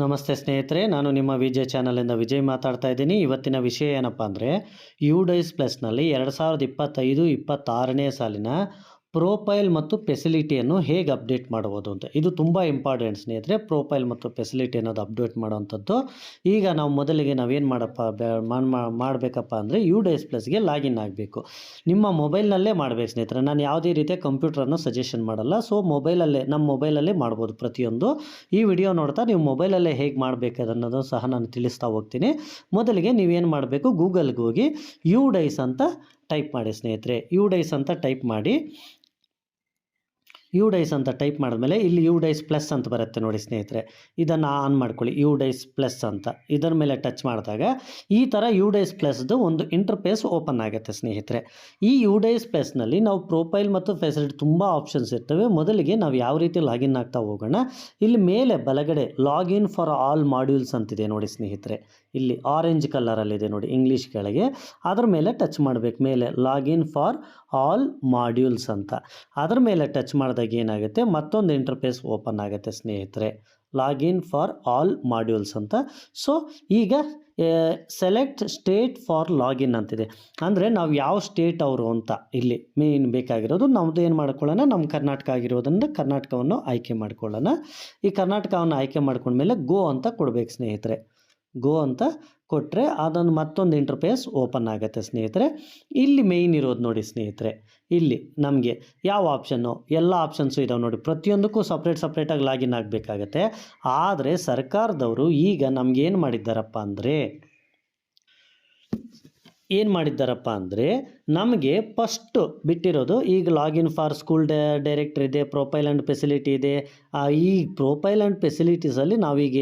ನಮಸ್ತೆ ಸ್ನೇಹಿತರೆ, ನಾನು ನಿಮ್ಮ ವಿಜಯ್ ಚಾನಲಿಂದ ವಿಜಯ್ ಮಾತಾಡ್ತಾ ಇದ್ದೀನಿ. ಇವತ್ತಿನ ವಿಷಯ ಏನಪ್ಪ ಅಂದರೆ ಯುಡೈಸ್ ಪ್ಲಸ್ನಲ್ಲಿ 2025-26ನೇ ಸಾಲಿನ ಪ್ರೊಫೈಲ್ ಮತ್ತು ಫೆಸಿಲಿಟಿಯನ್ನು ಹೇಗೆ ಅಪ್ಡೇಟ್ ಮಾಡ್ಬೋದು ಅಂತ. ಇದು ತುಂಬ ಇಂಪಾರ್ಟೆಂಟ್ ಸ್ನೇಹಿತರೆ. ಪ್ರೊಫೈಲ್ ಮತ್ತು ಫೆಸಿಲಿಟಿ ಅನ್ನೋದು ಅಪ್ಡೇಟ್ ಮಾಡೋವಂಥದ್ದು. ಈಗ ನಾವು ಮೊದಲಿಗೆ ನಾವೇನು ಮಾಡಬೇಕಪ್ಪ ಅಂದರೆ ಯುಡೈಸ್ ಪ್ಲಸ್ಗೆ ಲಾಗಿನ್ ಆಗಬೇಕು. ನಿಮ್ಮ ಮೊಬೈಲ್ನಲ್ಲೇ ಮಾಡಬೇಕು ಸ್ನೇಹಿತರೆ. ನಾನು ಯಾವುದೇ ರೀತಿಯ ಕಂಪ್ಯೂಟರನ್ನು ಸಜೆಷನ್ ಮಾಡಲ್ಲ. ಸೊ ನಮ್ಮ ಮೊಬೈಲಲ್ಲೇ ಮಾಡ್ಬೋದು ಪ್ರತಿಯೊಂದು. ಈ ವಿಡಿಯೋ ನೋಡ್ತಾ ನೀವು ಮೊಬೈಲಲ್ಲೇ ಹೇಗೆ ಮಾಡಬೇಕು ಅನ್ನೋದು ಸಹ ನಾನು ತಿಳಿಸ್ತಾ ಹೋಗ್ತೀನಿ. ಮೊದಲಿಗೆ ನೀವೇನು ಮಾಡಬೇಕು, ಗೂಗಲ್ಗೆ ಹೋಗಿ ಯುಡೈಸ್ ಅಂತ ಟೈಪ್ ಮಾಡಿ ಸ್ನೇಹಿತರೆ. ಯುಡೈಸ್ ಅಂತ ಟೈಪ್ ಮಾಡಿ, ಯುಡೈಸ್ ಅಂತ ಟೈಪ್ ಮಾಡಿದ್ಮೇಲೆ ಇಲ್ಲಿ ಯುಡೈಸ್ ಪ್ಲಸ್ ಅಂತ ಬರುತ್ತೆ ನೋಡಿ ಸ್ನೇಹಿತರೆ. ಇದನ್ನು ಆನ್ ಮಾಡ್ಕೊಳ್ಳಿ, ಯುಡೈಸ್ ಪ್ಲಸ್ ಅಂತ. ಇದರ ಮೇಲೆ ಟಚ್ ಮಾಡಿದಾಗ ಈ ಥರ ಯುಡೈಸ್ ಪ್ಲಸ್ದು ಒಂದು ಇಂಟರ್ಫೇಸ್ ಓಪನ್ ಆಗುತ್ತೆ ಸ್ನೇಹಿತರೆ. ಈ ಯುಡೈಸ್ ಪ್ಲಸ್ನಲ್ಲಿ ನಾವು ಪ್ರೊಫೈಲ್ ಮತ್ತು ಫೆಸಿಲಿಟಿ ತುಂಬ ಆಪ್ಷನ್ಸ್ ಇರ್ತವೆ. ಮೊದಲಿಗೆ ನಾವು ಯಾವ ರೀತಿ ಲಾಗಿನ್ ಆಗ್ತಾ ಹೋಗೋಣ. ಇಲ್ಲಿ ಮೇಲೆ ಬಲಗಡೆ ಲಾಗಿನ್ ಫಾರ್ ಆಲ್ ಮಾಡ್ಯೂಲ್ಸ್ ಅಂತಿದೆ ನೋಡಿ ಸ್ನೇಹಿತರೆ. ಇಲ್ಲಿ ಆರೆಂಜ್ ಕಲರಲ್ಲಿದೆ ನೋಡಿ ಇಂಗ್ಲೀಷ್ ಕೆಳಗೆ. ಅದರ ಮೇಲೆ ಟಚ್ ಮಾಡಬೇಕು. ಮೇಲೆ ಲಾಗಿನ್ ಫಾರ್ ಆಲ್ ಮಾಡ್ಯೂಲ್ಸ್ ಅಂತ ಅದರ ಮೇಲೆ ಟಚ್ ಮಾಡಿದಾಗ ಏನಾಗುತ್ತೆ, ಮತ್ತೊಂದು ಇಂಟರ್ಫೇಸ್ ಓಪನ್ ಆಗುತ್ತೆ ಸ್ನೇಹಿತರೆ. ಲಾಗಿನ್ ಫಾರ್ ಆಲ್ ಮಾಡ್ಯೂಲ್ಸ್ ಅಂತ. ಸೊ ಈಗ ಸೆಲೆಕ್ಟ್ ಸ್ಟೇಟ್ ಫಾರ್ ಲಾಗಿನ್ ಅಂತಿದೆ. ಅಂದರೆ ನಾವು ಯಾವ ಸ್ಟೇಟ್ ಅವರು ಅಂತ ಇಲ್ಲಿ ಮೇನ್ ಬೇಕಾಗಿರೋದು. ನಮ್ಮದು ಏನು ಮಾಡ್ಕೊಳ್ಳೋಣ, ನಮ್ಮ ಕರ್ನಾಟಕ ಆಗಿರೋದ್ರಿಂದ ಕರ್ನಾಟಕವನ್ನು ಆಯ್ಕೆ ಮಾಡ್ಕೊಳ್ಳೋಣ. ಈ ಕರ್ನಾಟಕವನ್ನು ಆಯ್ಕೆ ಮಾಡ್ಕೊಂಡ್ಮೇಲೆ ಗೋ ಅಂತ ಕೊಡಬೇಕು ಸ್ನೇಹಿತರೆ. ಗೋ ಅಂತ ಕೊಟ್ಟರೆ ಅದೊಂದು ಮತ್ತೊಂದು ಇಂಟರ್ಫೇಸ್ ಓಪನ್ ಆಗುತ್ತೆ ಸ್ನೇಹಿತರೆ. ಇಲ್ಲಿ ಮೇಯ್ನ್ ಇರೋದು ನೋಡಿ ಸ್ನೇಹಿತರೆ. ಇಲ್ಲಿ ನಮಗೆ ಯಾವ ಆಪ್ಷನ್ನು, ಎಲ್ಲ ಆಪ್ಷನ್ಸು ಇದಾವೆ ನೋಡಿ. ಪ್ರತಿಯೊಂದಕ್ಕೂ ಸಪ್ರೇಟಾಗಿ ಲಾಗಿನ್ ಆಗಬೇಕಾಗತ್ತೆ. ಆದರೆ ಸರ್ಕಾರದವರು ಈಗ ನಮಗೇನು ಮಾಡಿದ್ದಾರಪ್ಪ ಅಂದರೆ ನಮಗೆ ಫಸ್ಟು ಬಿಟ್ಟಿರೋದು ಈಗ ಲಾಗಿನ್ ಫಾರ್ ಸ್ಕೂಲ್ ಡೈರೆಕ್ಟರ್ ಇದೆ, ಪ್ರೊಫೈಲ್ ಆ್ಯಂಡ್ ಫೆಸಿಲಿಟಿ ಇದೆ. ಈ ಪ್ರೊಫೈಲ್ ಆ್ಯಂಡ್ ಫೆಸಿಲಿಟೀಸಲ್ಲಿ ನಾವೀಗ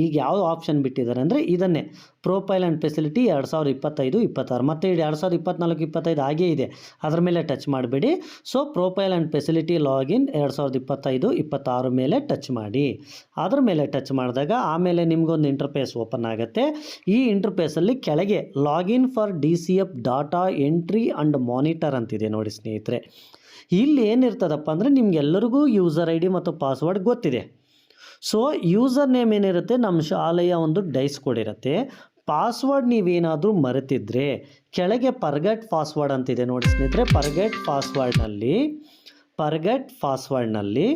ಈಗ ಯಾವ ಆಪ್ಷನ್ ಬಿಟ್ಟಿದ್ದಾರೆ ಅಂದರೆ ಇದನ್ನೇ ಪ್ರೊಫೈಲ್ ಆ್ಯಂಡ್ ಫೆಸಿಲಿಟಿ 2025-26 ಮತ್ತು 2024-25 ಹಾಗೇ ಇದೆ. ಅದರ ಮೇಲೆ ಟಚ್ ಮಾಡಬೇಡಿ. So profile and facility login 2025-26 ಮೇಲೆ ಟಚ್ ಮಾಡಿ. ಅದರ ಮೇಲೆ ಟಚ್ ಮಾಡಿದಾಗ ಆಮೇಲೆ ನಿಮಗೊಂದು ಇಂಟರ್ಫೇಸ್ ಓಪನ್ ಆಗುತ್ತೆ. ಈ ಇಂಟರ್ಫೇಸಲ್ಲಿ ಕೆಳಗೆ login for DCF data entry and monitor ಅಂತಿದೆ ನೋಡಿ ಸ್ನೇಹಿತರೆ. ಇಲ್ಲಿ ಏನಿರ್ತದಪ್ಪ ಅಂದರೆ ನಿಮಗೆಲ್ಲರಿಗೂ ಯೂಸರ್ ID ಮತ್ತು ಪಾಸ್ವರ್ಡ್ ಗೊತ್ತಿದೆ. ಸೊ ಯೂಸರ್ ನೇಮ್ ಏನಿರುತ್ತೆ, ನಮ್ಮ ಶಾಲೆಯ ಒಂದು ಡೈಸ್ ಕೋಡ್ ಇರುತ್ತೆ. ಪಾಸ್ವರ್ಡ್ ನೀವೇನಾದರೂ ಮರೆತಿದ್ರೆ ಕೆಳಗೆ ಫರ್ಗೆಟ್ ಪಾಸ್ವರ್ಡ್ ಅಂತಿದೆ ನೋಡಿ ಸ್ನೇಹಿತರೆ. ಫರ್ಗೆಟ್ ಪಾಸ್ವರ್ಡ್ನಲ್ಲಿ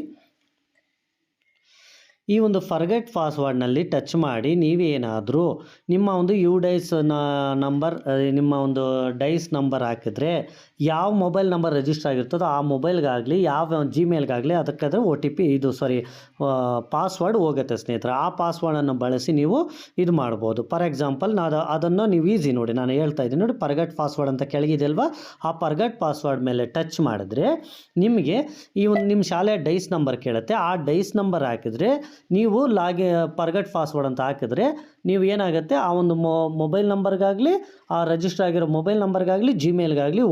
ಈ ಒಂದು ಫರ್ಗೆಟ್ ಪಾಸ್ವರ್ಡ್ನಲ್ಲಿ ಟಚ್ ಮಾಡಿ ನೀವೇನಾದರೂ ನಿಮ್ಮ ಒಂದು ಯುಡೈಸ್ ನಂಬರ್, ನಿಮ್ಮ ಒಂದು ಡೈಸ್ ನಂಬರ್ ಹಾಕಿದ್ರೆ ಯಾವ ಮೊಬೈಲ್ ನಂಬರ್ ರಿಜಿಸ್ಟರ್ ಆಗಿರ್ತದೋ ಆ ಮೊಬೈಲ್ಗಾಗಲಿ ಯಾವ ಜಿಮೇಲ್ಗಾಗಲಿ ಅದಕ್ಕಾದ್ರೆ OTP ಪಾಸ್ವರ್ಡ್ ಹೋಗುತ್ತೆ ಸ್ನೇಹಿತರೆ. ಆ ಪಾಸ್ವರ್ಡನ್ನು ಬಳಸಿ ನೀವು ಇದು ಮಾಡ್ಬೋದು. ಫಾರ್ ಎಕ್ಸಾಂಪಲ್ ಅದನ್ನು ನೀವು ಈಸಿ ನೋಡಿ, ನಾನು ಹೇಳ್ತಾ ಇದ್ದೀನಿ ನೋಡಿ. ಫರ್ಗೆಟ್ ಪಾಸ್ವರ್ಡ್ ಅಂತ ಕೆಳಗಿದೆ ಅಲ್ವಾ, ಆ ಫರ್ಗೆಟ್ ಪಾಸ್ವರ್ಡ್ ಮೇಲೆ ಟಚ್ ಮಾಡಿದ್ರೆ ನಿಮಗೆ ಈ ಒಂದು ನಿಮ್ಮ ಶಾಲೆಯ ಡೈಸ್ ನಂಬರ್ ಕೇಳುತ್ತೆ. ಆ ಡೈಸ್ ನಂಬರ್ ಹಾಕಿದರೆ ನೀವು ಫರ್ಗೆಟ್ ಪಾಸ್ವರ್ಡ್ ಅಂತ ಹಾಕಿದ್ರೆ ನೀವು ಏನಾಗುತ್ತೆ, ಆ ಒಂದು ಮೊಬೈಲ್ ನಂಬರ್ಗಾಗಲಿ ಆ ರಿಜಿಸ್ಟರ್ ಆಗಿರೋ ಮೊಬೈಲ್ ನಂಬರ್ಗಾಗಲಿ ಜಿಮೇಲ್ಗಾಗಲಿ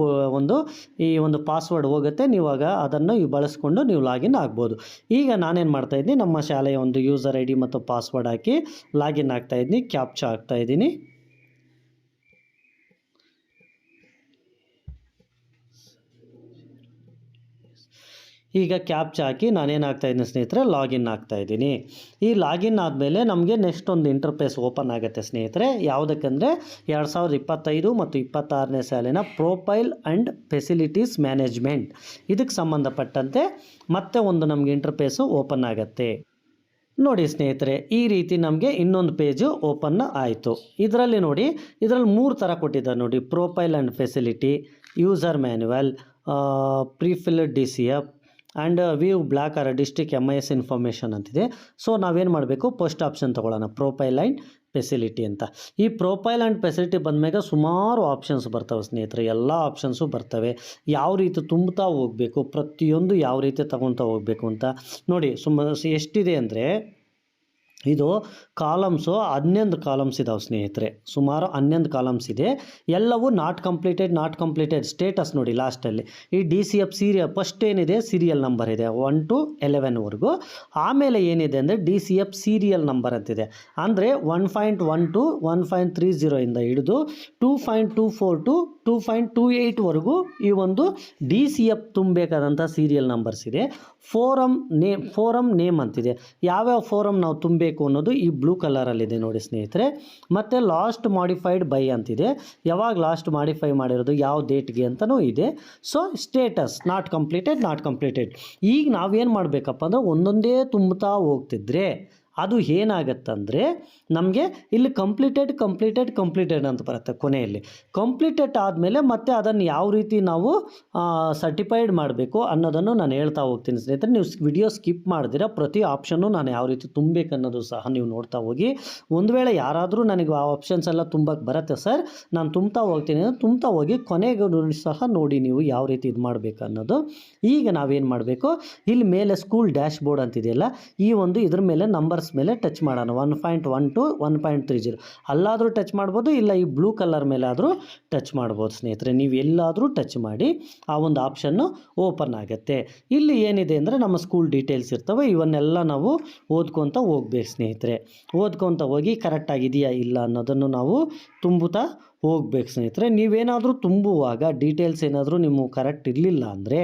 ಈ ಒಂದು ಪಾಸ್ವರ್ಡ್ ಹೋಗುತ್ತೆ. ನೀವಾಗ ಅದನ್ನು ಬಳಸ್ಕೊಂಡು ನೀವು ಲಾಗಿನ್ ಆಗ್ಬೋದು. ಈಗ ನಾನೇನು ಮಾಡ್ತಾಯಿದ್ದೀನಿ, ನಮ್ಮ ಶಾಲೆಯ ಒಂದು ಯೂಸರ್ ID ಮತ್ತು ಪಾಸ್ವರ್ಡ್ ಹಾಕಿ ಲಾಗಿನ್ ಆಗ್ತಾಯಿದ್ದೀನಿ, ಕ್ಯಾಪ್ಚಾ ಹಾಕ್ತಾಯಿದ್ದೀನಿ. ಈಗ ಕ್ಯಾಪ್ಚಾ ಹಾಕಿ ನಾನೇನು ಆಗ್ತಾಯಿದ್ದೀನಿ ಸ್ನೇಹಿತರೆ, ಲಾಗಿನ್ ಆಗ್ತಾಯಿದ್ದೀನಿ. ಈ ಲಾಗಿನ್ ಆದಮೇಲೆ ನಮಗೆ ನೆಕ್ಸ್ಟ್ ಒಂದು ಇಂಟರ್ಫೇಸ್ ಓಪನ್ ಆಗುತ್ತೆ ಸ್ನೇಹಿತರೆ. ಯಾವುದಕ್ಕಂದರೆ 2025 ಮತ್ತು 26ನೇ ಸಾಲಿನ ಪ್ರೊಫೈಲ್ ಆ್ಯಂಡ್ ಫೆಸಿಲಿಟೀಸ್ ಮ್ಯಾನೇಜ್ಮೆಂಟ್ ಇದಕ್ಕೆ ಸಂಬಂಧಪಟ್ಟಂತೆ ಮತ್ತೆ ಒಂದು ನಮಗೆ ಇಂಟರ್ಫೇಸು ಓಪನ್ ಆಗುತ್ತೆ ನೋಡಿ ಸ್ನೇಹಿತರೆ. ಈ ರೀತಿ ನಮಗೆ ಇನ್ನೊಂದು ಪೇಜು ಓಪನ್ ಆಯಿತು. ಇದರಲ್ಲಿ ನೋಡಿ, ಇದರಲ್ಲಿ 3 ಥರ ಕೊಟ್ಟಿದ್ದಾರೆ ನೋಡಿ. Profile and facility, user manual, prefilled DCF and view block or district MIS information ಅಂತಿದೆ. ಸೊ ನಾವೇನು ಮಾಡಬೇಕು, ಫಸ್ಟ್ ಆಪ್ಷನ್ ತೊಗೊಳ್ಳೋಣ, ಪ್ರೊಫೈಲ್ ಆ್ಯಂಡ್ ಫೆಸಿಲಿಟಿ ಅಂತ. ಈ ಪ್ರೊಫೈಲ್ ಆ್ಯಂಡ್ ಫೆಸಿಲಿಟಿ ಬಂದಮೇಲೆ ಸುಮಾರು ಆಪ್ಷನ್ಸ್ ಬರ್ತವೆ ಸ್ನೇಹಿತರೆ. ಎಲ್ಲ ಆಪ್ಷನ್ಸು ಬರ್ತವೆ. ಯಾವ ರೀತಿ ತುಂಬ್ತಾ ಹೋಗಬೇಕು, ಪ್ರತಿಯೊಂದು ಯಾವ ರೀತಿ ತಗೊತಾ ಹೋಗಬೇಕು ಅಂತ ನೋಡಿ. ಎಷ್ಟಿದೆ ಅಂದರೆ ಇದು ಕಾಲಮ್ಸು 11 ಕಾಲಮ್ಸ್ ಇದಾವೆ ಸ್ನೇಹಿತರೆ. ಸುಮಾರು 11 ಕಾಲಮ್ಸ್ ಇದೆ. ಎಲ್ಲವೂ ನಾಟ್ ಕಂಪ್ಲೀಟೆಡ್ ಸ್ಟೇಟಸ್ ನೋಡಿ ಲಾಸ್ಟಲ್ಲಿ. ಈ DCF ಫಸ್ಟ್ ಏನಿದೆ ಸೀರಿಯಲ್ ನಂಬರ್ ಇದೆ 1 to 11ವರೆಗೂ. ಆಮೇಲೆ ಏನಿದೆ ಅಂದರೆ DCF ಸೀರಿಯಲ್ ನಂಬರ್ ಅಂತಿದೆ. ಅಂದರೆ 1.1 to 1.30 ಇಂದ ಹಿಡಿದು 2.24 to 2.28ವರೆಗೂ ಈ ಒಂದು DCF ತುಂಬಬೇಕಾದಂಥ ಸೀರಿಯಲ್ ನಂಬರ್ಸ್ ಇದೆ. ಫೋರಮ್ ನೇಮ್ ಅಂತಿದೆ. ಯಾವ್ಯಾವ ಫೋರಮ್ ನಾವು ತುಂಬಬೇಕು ಅನ್ನೋದು ಈ ಬ್ಲೂ ಕಲರಲ್ಲಿದೆ ನೋಡಿ ಸ್ನೇಹಿತರೆ. ಮತ್ತು ಲಾಸ್ಟ್ ಮಾಡಿಫೈಡ್ ಬೈ ಅಂತಿದೆ. ಯಾವಾಗ ಲಾಸ್ಟ್ ಮಾಡಿಫೈ ಮಾಡಿರೋದು ಯಾವ ಡೇಟ್ಗೆ ಅಂತಲೂ ಇದೆ. So status not completed. ಈಗ ನಾವೇನು ಮಾಡಬೇಕಪ್ಪ ಅಂದರೆ ಒಂದೊಂದೇ ತುಂಬುತ್ತಾ ಹೋಗ್ತಿದ್ರೆ ಅದು ಏನಾಗತ್ತಂದರೆ ನಮಗೆ ಇಲ್ಲಿ ಕಂಪ್ಲೀಟೆಡ್ ಅಂತ ಬರುತ್ತೆ. ಕೊನೆಯಲ್ಲಿ ಕಂಪ್ಲೀಟೆಡ್ ಆದಮೇಲೆ ಮತ್ತೆ ಅದನ್ನು ಯಾವ ರೀತಿ ನಾವು ಸರ್ಟಿಫೈಡ್ ಮಾಡಬೇಕು ಅನ್ನೋದನ್ನು ನಾನು ಹೇಳ್ತಾ ಹೋಗ್ತೀನಿ ಸ್ನೇಹಿತರೆ. ನೀವು ವಿಡಿಯೋ ಸ್ಕಿಪ್ ಮಾಡಿದಿರ ಪ್ರತಿ ಆಪ್ಷನ್ನು ನಾನು ಯಾವ ರೀತಿ ತುಂಬಬೇಕು ಅನ್ನೋದು ಸಹ ನೀವು ನೋಡ್ತಾ ಹೋಗಿ. ಒಂದು ವೇಳೆ ಯಾರಾದರೂ ನನಗೆ ಆ ಆಪ್ಷನ್ಸ್ ಎಲ್ಲ ತುಂಬಕ್ಕೆ ಬರುತ್ತೆ ಸರ್, ನಾನು ತುಂಬ್ತಾ ಹೋಗಿ ಕೊನೆಗೂ ಸಹ ನೋಡಿ ನೀವು ಯಾವ ರೀತಿ ಇದು ಮಾಡಬೇಕು ಅನ್ನೋದು. ಈಗ ನಾವೇನು ಮಾಡಬೇಕು, ಇಲ್ಲಿ ಮೇಲೆ ಸ್ಕೂಲ್ ಡ್ಯಾಶ್ ಬೋರ್ಡ್ ಅಂತಿದೆಯಲ್ಲ, ಈ ಒಂದು ಇದ್ರ ಮೇಲೆ ನಂಬರ್ಸ್ ಮೇಲೆ ಟಚ್ ಮಾಡೋಣ. 1.12 1.30 ಅಲ್ಲಾದರೂ ಟಚ್ ಮಾಡ್ಬೋದು, ಇಲ್ಲ ಈ ಬ್ಲೂ ಕಲರ್ ಮೇಲೆ ಆದರೂ ಟಚ್ ಮಾಡ್ಬೋದು ಸ್ನೇಹಿತರೆ. ನೀವು ಎಲ್ಲಾದರೂ ಟಚ್ ಮಾಡಿ ಆ ಒಂದು ಆಪ್ಷನ್ನು ಓಪನ್ ಆಗುತ್ತೆ. ಇಲ್ಲಿ ಏನಿದೆ ಅಂದರೆ ನಮ್ಮ ಸ್ಕೂಲ್ ಡೀಟೇಲ್ಸ್ ಇರ್ತವೆ. ಇವನ್ನೆಲ್ಲ ನಾವು ಓದ್ಕೊತ ಹೋಗ್ಬೇಕು ಸ್ನೇಹಿತರೆ. ಓದ್ಕೊತ ಹೋಗಿ ಕರೆಕ್ಟಾಗಿದೆಯಾ ಇಲ್ಲ ಅನ್ನೋದನ್ನು ನಾವು ತುಂಬುತ್ತಾ ಹೋಗ್ಬೇಕು ಸ್ನೇಹಿತರೆ. ನೀವೇನಾದರೂ ತುಂಬುವಾಗ ಡೀಟೇಲ್ಸ್ ಏನಾದರೂ ನಿಮಗೆ ಕರೆಕ್ಟ್ ಇರಲಿಲ್ಲ ಅಂದರೆ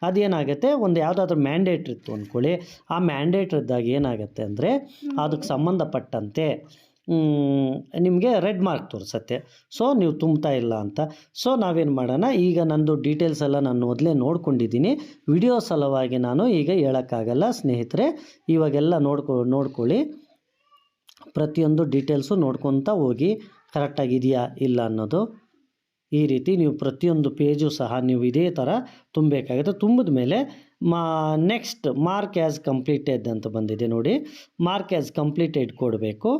ಅದೇನಾಗುತ್ತೆ, ಒಂದು ಯಾವುದಾದ್ರೂ ಮ್ಯಾಂಡೇಟ್ರಿ ಇತ್ತು ಅಂದ್ಕೊಳ್ಳಿ. ಆ ಮ್ಯಾಂಡೇಟ್ರಿ ಇದ್ದಾಗ ಏನಾಗುತ್ತೆ ಅಂದರೆ ಅದಕ್ಕೆ ಸಂಬಂಧಪಟ್ಟಂತೆ ನಿಮಗೆ ರೆಡ್ ಮಾರ್ಕ್ ತೋರಿಸುತ್ತೆ. ಸೊ ನೀವು ತುಂಬ್ತಾ ಇಲ್ಲ ಅಂತ. ಸೊ ನಾವೇನು ಮಾಡೋಣ, ಈಗ ನಂದು ಡೀಟೇಲ್ಸ್ ಎಲ್ಲ ನಾನು ಮೊದಲೇ ನೋಡ್ಕೊಂಡಿದ್ದೀನಿ. ವಿಡಿಯೋ ಸಲುವಾಗಿ ನಾನು ಈಗ ಹೇಳೋಕ್ಕಾಗಲ್ಲ ಸ್ನೇಹಿತರೆ. ಇವಾಗೆಲ್ಲ ನೋಡ್ಕೊಳ್ಳಿ, ಪ್ರತಿಯೊಂದು ಡೀಟೇಲ್ಸು ನೋಡ್ಕೊತ ಹೋಗಿ ಕರೆಕ್ಟಾಗಿದೆಯಾ ಇಲ್ಲ ಅನ್ನೋದು. ಈ ರೀತಿ ನೀವು ಪ್ರತಿಯೊಂದು ಪೇಜು ಸಹ ನೀವು ಇದೇ ಥರ ತುಂಬಬೇಕಾಗುತ್ತೆ. ತುಂಬಿದ ಮೇಲೆ ನೆಕ್ಸ್ಟ್ ಮಾರ್ಕ್ ಆ್ಯಸ್ ಕಂಪ್ಲೀಟೆಡ್ ಅಂತ ಬಂದಿದೆ ನೋಡಿ. ಮಾರ್ಕ್ ಆ್ಯಸ್ ಕಂಪ್ಲೀಟೆಡ್ ಕೊಡಬೇಕು.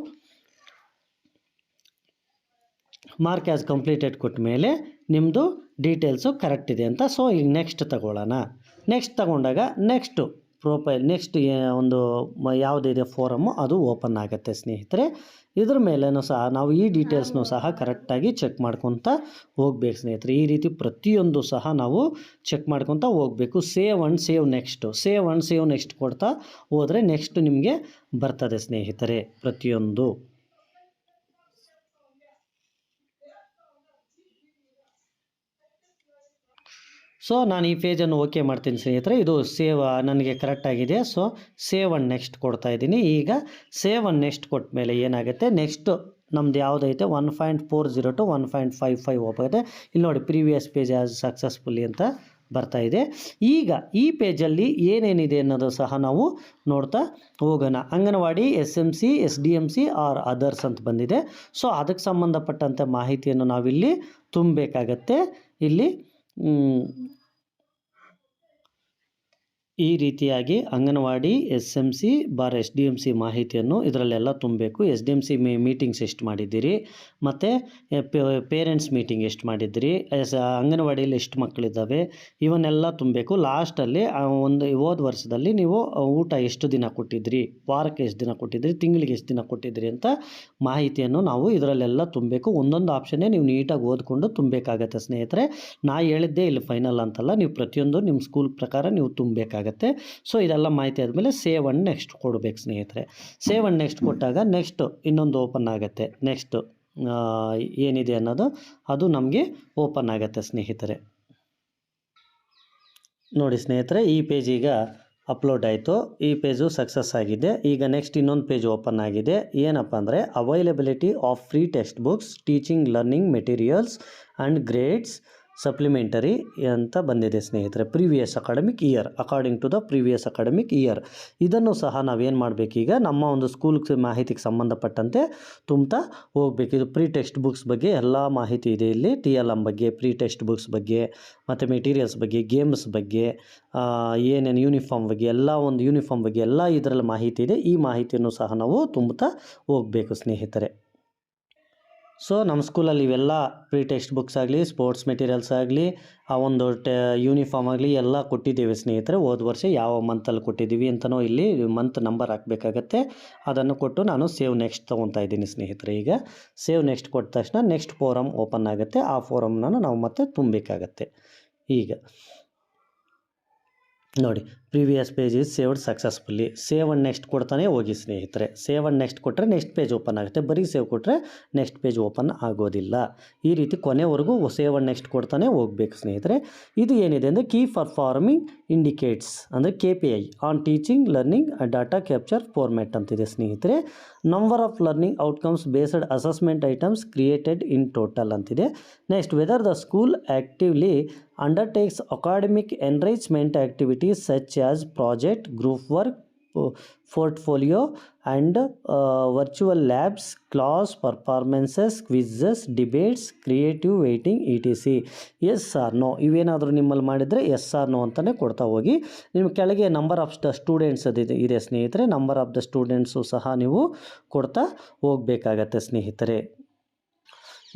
ಮಾರ್ಕ್ ಆ್ಯಸ್ ಕಂಪ್ಲೀಟೆಡ್ ಕೊಟ್ಟ ಮೇಲೆ ನಿಮ್ಮದು ಡೀಟೇಲ್ಸು ಕರೆಕ್ಟ್ ಇದೆ ಅಂತ. ಸೊ ಈಗ ನೆಕ್ಸ್ಟ್ ತಗೊಳ್ಳೋಣ. ನೆಕ್ಸ್ಟ್ ತಗೊಂಡಾಗ ನೆಕ್ಸ್ಟ್ ಒಂದು ಯಾವುದಿದೆ ಫೋರಮ್ಮು ಅದು ಓಪನ್ ಆಗುತ್ತೆ ಸ್ನೇಹಿತರೆ. ಇದ್ರ ಮೇಲೇನೂ ಸಹ ನಾವು ಈ ಡೀಟೇಲ್ಸ್ನೂ ಸಹ ಕರೆಕ್ಟಾಗಿ ಚೆಕ್ ಮಾಡ್ಕೊತ ಹೋಗ್ಬೇಕು ಸ್ನೇಹಿತರೆ. ಈ ರೀತಿ ಪ್ರತಿಯೊಂದು ಸಹ ನಾವು ಚೆಕ್ ಮಾಡ್ಕೊತ ಹೋಗಬೇಕು. ಸೇವ್ ಆ್ಯಂಡ್ ಸೇವ್ ನೆಕ್ಸ್ಟ್ ಕೊಡ್ತಾ ಹೋದರೆ ನೆಕ್ಸ್ಟ್ ನಿಮಗೆ ಬರ್ತದೆ ಸ್ನೇಹಿತರೆ ಪ್ರತಿಯೊಂದು. ಸೊ ನಾನು ಈ ಪೇಜನ್ನು ಓಕೆ ಮಾಡ್ತೀನಿ ಸ್ನೇಹಿತರೆ. ಇದು ಸೇವ್ ನನಗೆ ಕರೆಕ್ಟಾಗಿದೆ. ಸೊ ಸೇವ್ ಆ್ಯಂಡ್ ನೆಕ್ಸ್ಟ್ ಕೊಡ್ತಾ ಇದ್ದೀನಿ. ಈಗ ಸೇವ್ ಆ್ಯಂಡ್ ನೆಕ್ಸ್ಟ್ ಕೊಟ್ಟ ಮೇಲೆ ಏನಾಗುತ್ತೆ, ನೆಕ್ಸ್ಟ್ ನಮ್ದು ಯಾವುದೈತೆ 1.40 to 1.55 ಹೋಗುತ್ತೆ. ಇಲ್ಲಿ ನೋಡಿ ಪ್ರೀವಿಯಸ್ ಪೇಜ್ ಆಸ್ ಸಕ್ಸಸ್ಫುಲಿ ಅಂತ ಬರ್ತಾ ಇದೆ. ಈಗ ಈ ಪೇಜಲ್ಲಿ ಏನೇನಿದೆ ಅನ್ನೋದು ಸಹ ನಾವು ನೋಡ್ತಾ ಹೋಗೋಣ. Anganwadi, SMC, SDMC or others ಅಂತ ಬಂದಿದೆ. ಸೊ ಅದಕ್ಕೆ ಸಂಬಂಧಪಟ್ಟಂಥ ಮಾಹಿತಿಯನ್ನು ನಾವಿಲ್ಲಿ ತುಂಬಬೇಕಾಗತ್ತೆ. ಇಲ್ಲಿ ಈ ರೀತಿಯಾಗಿ ಅಂಗನವಾಡಿ, SMC / SDMC ಮಾಹಿತಿಯನ್ನು ಇದರಲ್ಲೆಲ್ಲ ತುಂಬಬೇಕು. SDMC ಮೀಟಿಂಗ್ಸ್ ಎಷ್ಟು ಮಾಡಿದ್ದೀರಿ, ಮತ್ತು ಪೇರೆಂಟ್ಸ್ ಮೀಟಿಂಗ್ ಎಷ್ಟು ಮಾಡಿದ್ದೀರಿ, ಅಂಗನವಾಡಿಯಲ್ಲಿ ಎಷ್ಟು ಮಕ್ಕಳಿದ್ದಾವೆ, ಇವನ್ನೆಲ್ಲ ತುಂಬಬೇಕು. ಲಾಸ್ಟಲ್ಲಿ ಹೋದ ವರ್ಷದಲ್ಲಿ ನೀವು ಊಟ ಎಷ್ಟು ದಿನ ಕೊಟ್ಟಿದ್ರಿ, ವಾರಕ್ಕೆ ಎಷ್ಟು ದಿನ ಕೊಟ್ಟಿದ್ರಿ, ತಿಂಗಳಿಗೆ ಎಷ್ಟು ದಿನ ಕೊಟ್ಟಿದ್ರಿ ಅಂತ ಮಾಹಿತಿಯನ್ನು ನಾವು ಇದರಲ್ಲೆಲ್ಲ ತುಂಬಬೇಕು. ಒಂದೊಂದು ಆಪ್ಷನ್ನೇ ನೀವು ನೀಟಾಗಿ ಓದ್ಕೊಂಡು ತುಂಬಬೇಕಾಗತ್ತೆ ಸ್ನೇಹಿತರೆ. ನಾ ಹೇಳಿದ್ದೆ ಇಲ್ಲಿ ಫೈನಲ್ ಅಂತಲ್ಲ, ನೀವು ಪ್ರತಿಯೊಂದು ನಿಮ್ಮ ಸ್ಕೂಲ್ ಪ್ರಕಾರ ನೀವು ತುಂಬಬೇಕಾಗತ್ತೆ. ಸೊ ಇದೆಲ್ಲ ಮಾಹಿತಿ ಆದಮೇಲೆ ಸೇವ್ ಆ್ಯಂಡ್ ನೆಕ್ಸ್ಟ್ ಕೊಡಬೇಕು ಸ್ನೇಹಿತರೆ. ಸೇವ್ ಆ್ಯಂಡ್ ನೆಕ್ಸ್ಟ್ ಕೊಟ್ಟಾಗ ನೆಕ್ಸ್ಟ್ ಇನ್ನೊಂದು ಓಪನ್ ಆಗುತ್ತೆ. ನೆಕ್ಸ್ಟ್ ಏನಿದೆ ಅನ್ನೋದು ಅದು ನಮಗೆ ಓಪನ್ ಆಗುತ್ತೆ ಸ್ನೇಹಿತರೆ. ನೋಡಿ ಸ್ನೇಹಿತರೆ, ಈ ಪೇಜ್ ಈಗ ಅಪ್ಲೋಡ್ ಆಯಿತು. ಈ ಪೇಜು ಸಕ್ಸಸ್ ಆಗಿದೆ. ಈಗ ನೆಕ್ಸ್ಟ್ ಇನ್ನೊಂದು ಪೇಜ್ ಓಪನ್ ಆಗಿದೆ. ಏನಪ್ಪ ಅಂದರೆ availability of free text books, teaching learning materials and grades supplementary ಅಂತ ಬಂದಿದೆ ಸ್ನೇಹಿತರೆ. Previous academic year, according to the previous academic year. ಇದನ್ನು ಸಹ ನಾವೇನು ಮಾಡಬೇಕೀಗ, ನಮ್ಮ ಒಂದು ಸ್ಕೂಲ್ ಮಾಹಿತಿಗೆ ಸಂಬಂಧಪಟ್ಟಂತೆ ತುಂಬ್ತಾ ಹೋಗ್ಬೇಕು. ಇದು ಪ್ರೀ ಟೆಕ್ಸ್ಟ್ ಬುಕ್ಸ್ ಬಗ್ಗೆ ಎಲ್ಲ ಮಾಹಿತಿ ಇದೆ ಇಲ್ಲಿ. TLM ಬಗ್ಗೆ, ಪ್ರೀ ಟೆಕ್ಸ್ಟ್ ಬುಕ್ಸ್ ಬಗ್ಗೆ, ಮತ್ತು ಮೆಟೀರಿಯಲ್ಸ್ ಬಗ್ಗೆ, ಗೇಮ್ಸ್ ಬಗ್ಗೆ, ಏನೇನು ಯೂನಿಫಾರ್ಮ್ ಬಗ್ಗೆ, ಎಲ್ಲ ಒಂದು ಯೂನಿಫಾರ್ಮ್ ಬಗ್ಗೆ ಎಲ್ಲ ಇದರಲ್ಲಿ ಮಾಹಿತಿ ಇದೆ. ಈ ಮಾಹಿತಿಯನ್ನು ಸಹ ನಾವು ತುಂಬ್ತಾ ಹೋಗಬೇಕು ಸ್ನೇಹಿತರೆ. ಸೊ ನಮ್ಮ ಸ್ಕೂಲಲ್ಲಿ ಇವೆಲ್ಲ ಪ್ರೀ ಟೆಕ್ಸ್ಟ್ ಬುಕ್ಸ್ ಆಗಲಿ, ಸ್ಪೋರ್ಟ್ಸ್ ಮೆಟೀರಿಯಲ್ಸ್ ಆಗಲಿ, ಆ ಒಂದು ಯೂನಿಫಾರ್ಮ್ ಆಗಲಿ ಎಲ್ಲ ಕೊಟ್ಟಿದ್ದೇವೆ ಸ್ನೇಹಿತರೆ. ಹೋದ ವರ್ಷ ಯಾವ ಮಂತಲ್ಲಿ ಕೊಟ್ಟಿದ್ದೀವಿ ಅಂತಲೂ ಇಲ್ಲಿ ಮಂತ್ ನಂಬರ್ ಹಾಕಬೇಕಾಗತ್ತೆ. ಅದನ್ನು ಕೊಟ್ಟು ನಾನು ಸೇವ್ ನೆಕ್ಸ್ಟ್ ತೊಗೊತಾ ಇದ್ದೀನಿ ಸ್ನೇಹಿತರೆ. ಈಗ ಸೇವ್ ನೆಕ್ಸ್ಟ್ ಕೊಟ್ಟ ತಕ್ಷಣ ನೆಕ್ಸ್ಟ್ ಫೋರಮ್ ಓಪನ್ ಆಗುತ್ತೆ. ಆ ಫೋರಮ್ನ ನಾವು ಮತ್ತೆ ತುಂಬಬೇಕಾಗತ್ತೆ. ಈಗ ನೋಡಿ previous page is saved successfully. Save and next ಕೊಡ್ತಾನೆ ಹೋಗಿ ಸ್ನೇಹಿತರೆ. ಸೇವ್ ಆ್ಯಂಡ್ ನೆಕ್ಸ್ಟ್ ಕೊಟ್ಟರೆ ನೆಕ್ಸ್ಟ್ ಪೇಜ್ ಓಪನ್ ಆಗುತ್ತೆ. ಬರೀ ಸೇವ್ ಕೊಟ್ಟರೆ ನೆಕ್ಸ್ಟ್ ಪೇಜ್ ಓಪನ್ ಆಗೋದಿಲ್ಲ. ಈ ರೀತಿ ಕೊನೆವರೆಗೂ ಸೇವ್ ಆ್ಯಂಡ್ ನೆಕ್ಸ್ಟ್ ಕೊಡ್ತಾನೆ ಹೋಗ್ಬೇಕು ಸ್ನೇಹಿತರೆ. ಇದು ಏನಿದೆ ಅಂದರೆ ಕೀ ಪರ್ಫಾರ್ಮಿಂಗ್ ಇಂಡಿಕೇಟ್ಸ್ ಅಂದರೆ KPI on teaching learning data capture format ಅಂತಿದೆ ಸ್ನೇಹಿತರೆ. Number of learning outcomes based assessment items created in total ಅಂತಿದೆ. Next whether the school actively undertakes academic enrichment activities such as project, group work, portfolio and virtual labs, class performances, quizzes, debates, creative writing etc. Yes or no ಇವೇನಾದರೂ ನಿಮ್ಮಲ್ಲಿ ಮಾಡಿದರೆ S or no ಅಂತಲೇ ಕೊಡ್ತಾ ಹೋಗಿ. ನಿಮ್ಮ ಕೆಳಗೆ number of students ಇದೆ ಸ್ನೇಹಿತರೆ. ನಂಬರ್ ಆಫ್ ದ ಸ್ಟೂಡೆಂಟ್ಸು ಸಹ ನೀವು ಕೊಡ್ತಾ ಹೋಗಬೇಕಾಗತ್ತೆ ಸ್ನೇಹಿತರೆ.